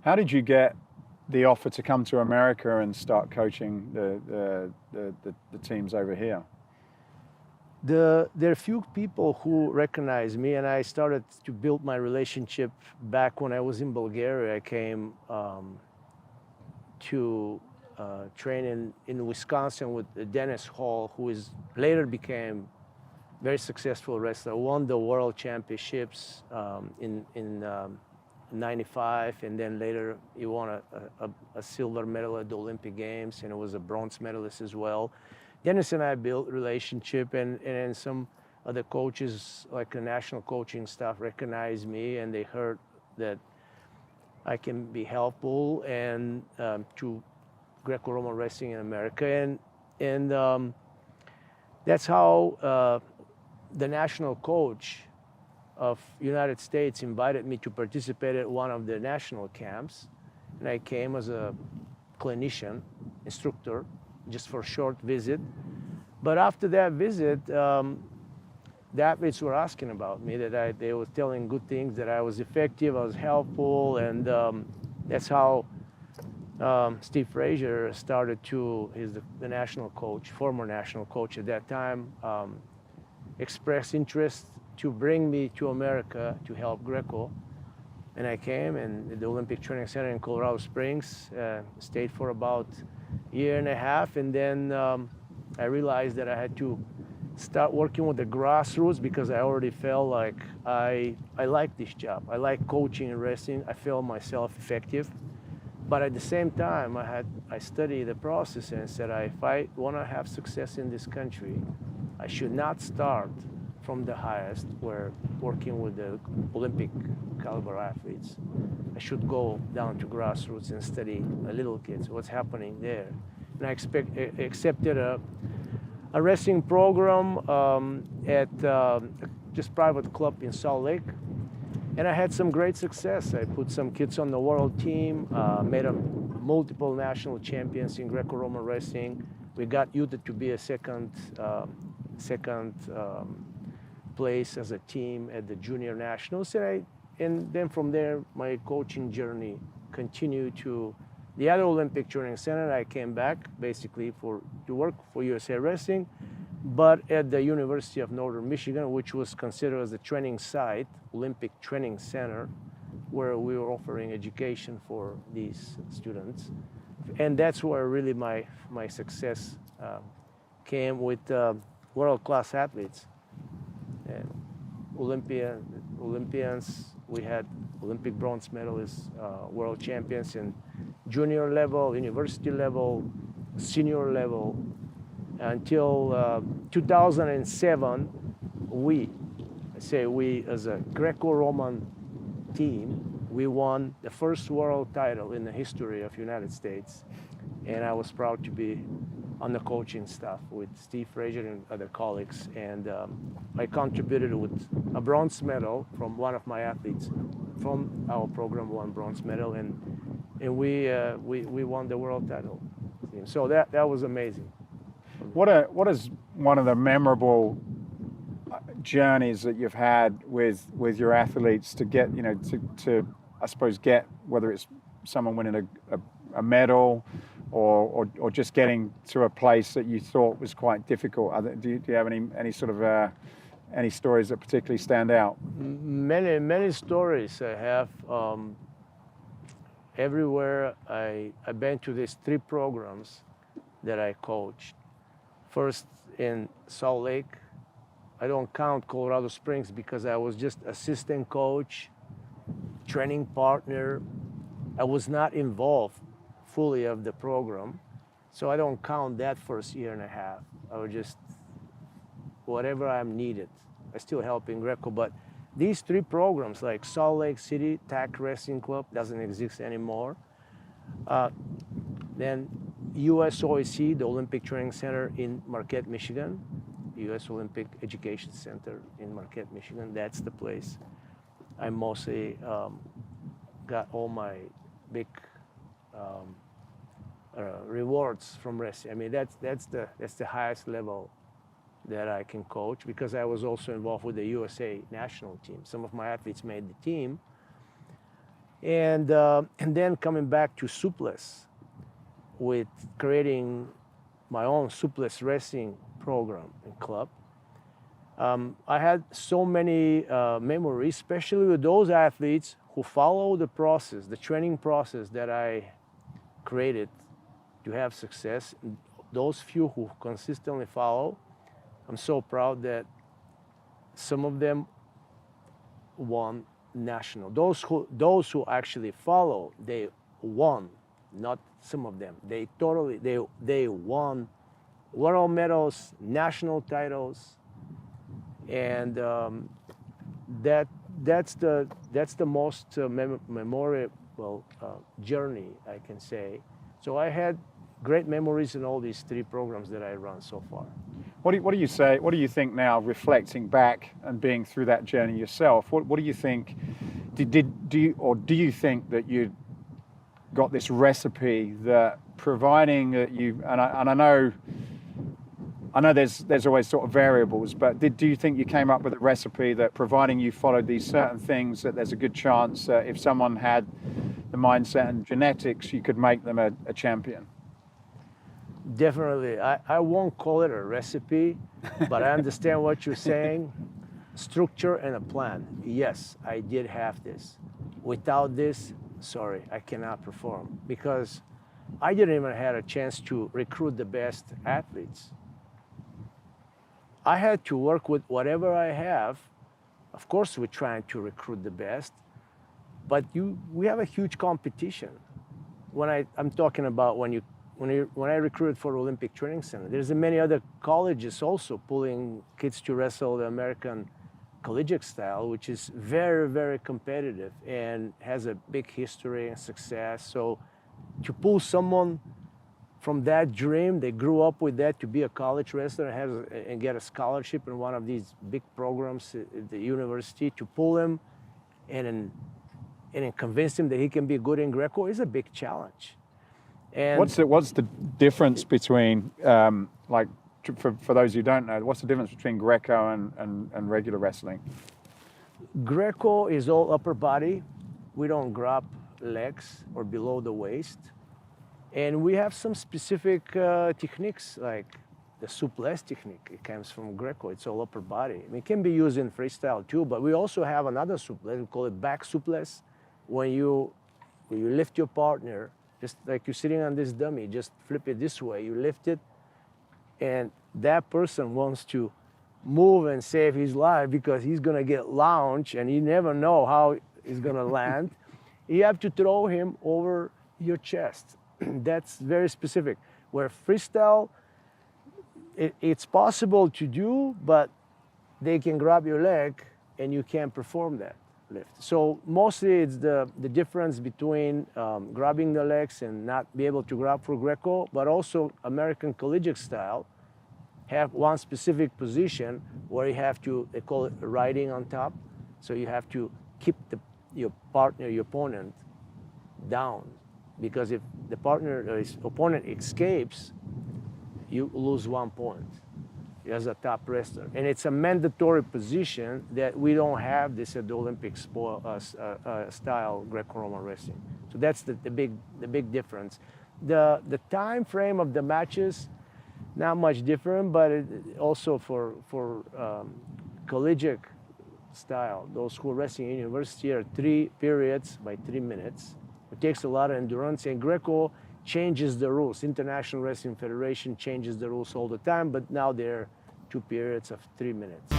How did you get the offer to come to America and start coaching the teams over here? There are few people who recognize me, and I started to build my relationship back when I was in Bulgaria. I came to train in Wisconsin with Dennis Hall, who later became very successful wrestler, won the world championships in '95, and then later he won a silver medal at the Olympic Games, and it was a bronze medalist as well. Dennis and I built relationship, and some other coaches, like the national coaching staff, recognized me, and they heard that I can be helpful and to Greco-Roman wrestling in America, and that's how the national coach of United States invited me to participate at one of the national camps, and I came as a clinician, instructor, just for a short visit. But after that visit, the athletes were asking about me, that they were telling good things, that I was effective, I was helpful, and that's how Steve Frazier started he's the national coach, former national coach at that time, expressed interest to bring me to America to help Greco. And I came, and at the Olympic Training Center in Colorado Springs, stayed for about a year and a half, and then I realized that I had to start working with the grassroots, because I already felt like I like this job. I like coaching and wrestling. I felt myself effective. But at the same time, I studied the process and said, if I want to have success in this country, I should not start from the highest, where working with the Olympic caliber athletes. I should go down to grassroots and study little kids, what's happening there. And I accepted a wrestling program at just private club in Salt Lake. And I had some great success. I put some kids on the world team, made them multiple national champions in Greco-Roman wrestling. We got Utah to be a second place as a team at the junior nationals. And then from there, my coaching journey continued to the other Olympic Training Center. I came back basically to work for USA Wrestling, but at the University of Northern Michigan, which was considered as a training site, Olympic Training Center, where we were offering education for these students. And that's where really my success came, with world-class athletes. And Olympians, we had Olympic bronze medalists, world champions in junior level, university level, senior level. Until 2007, we as a Greco-Roman team, we won the first world title in the history of United States. And I was proud to be on the coaching staff with Steve Frazier and other colleagues. And I contributed with a bronze medal from one of my athletes from our program, won bronze medal, and we won the world title. So that was amazing. What is one of the memorable journeys that you've had with your athletes to get, to I suppose get, whether it's someone winning a medal or just getting to a place that you thought was quite difficult? Do you have any sort of any stories that particularly stand out? Many stories I have. Everywhere I've been to these 3 programs that I coached. First in Salt Lake. I don't count Colorado Springs because I was just assistant coach, training partner. I was not involved fully of the program, so I don't count that first year and a half. I was just whatever I'm needed. I still help in Greco, but these 3 programs, like Salt Lake City TAC Wrestling Club, doesn't exist anymore. Then USOEC, the Olympic Training Center in Marquette, Michigan, US Olympic Education Center in Marquette, Michigan. That's the place I mostly got all my big rewards from wrestling. I mean, that's the highest level that I can coach, because I was also involved with the USA national team. Some of my athletes made the team. And then coming back to Suples with creating my own Suples Racing program and club. I had so many memories, especially with those athletes who follow the process, the training process that I created to have success. Those few who consistently follow, I'm so proud that some of them won national. Those who actually follow, they won, not some of them. They won world medals, national titles, and that's the most memorable journey, I can say. So I had great memories in all these three programs that I run so far. What do you say? What do you think now, reflecting back and being through that journey yourself? What do you think? Do you think that you got this recipe that, providing that you, and I know there's always sort of variables, but do you think you came up with a recipe that, providing you followed these certain things, that there's a good chance that if someone had the mindset and genetics, you could make them a champion? Definitely. I won't call it a recipe, but I understand what you're saying. Structure and a plan. Yes, I did have this. Without this, sorry, I cannot perform, because I didn't even have a chance to recruit the best athletes. I had to work with whatever I have. Of course, we're trying to recruit the best, but we have a huge competition. I'm talking about when I recruited for Olympic Training Center, there's many other colleges also pulling kids to wrestle the American collegiate style, which is very, very competitive and has a big history and success. So to pull someone from that dream, they grew up with that, to be a college wrestler and get a scholarship in one of these big programs at the university, to pull him and convince him that he can be good in Greco is a big challenge. And what's the difference between, for those who don't know, what's the difference between Greco and regular wrestling? Greco is all upper body. We don't grab legs or below the waist. And we have some specific techniques, like the suples technique. It comes from Greco. It's all upper body. I mean, it can be used in freestyle too, but we also have another suples. We call it back suples. When you lift your partner, just like you're sitting on this dummy, just flip it this way. You lift it, and that person wants to move and save his life because he's going to get launched, and you never know how he's going to land. You have to throw him over your chest. That's very specific. Where freestyle, it's possible to do, but they can grab your leg and you can't perform that lift. So mostly it's the difference between grabbing the legs and not be able to grab for Greco, but also American collegiate style have one specific position where you have to, they call it riding on top. So you have to keep your opponent down, because if the partner or his opponent escapes, you lose 1 point as a top wrestler. And it's a mandatory position that we don't have this at the Olympic style Greco-Roman wrestling. So that's the big difference. The time frame of the matches, not much different, but also for collegiate style, those who are wrestling in university are 3 periods by 3 minutes. It takes a lot of endurance, and Greco changes the rules. International Wrestling Federation changes the rules all the time, but now they're 2 periods of 3 minutes.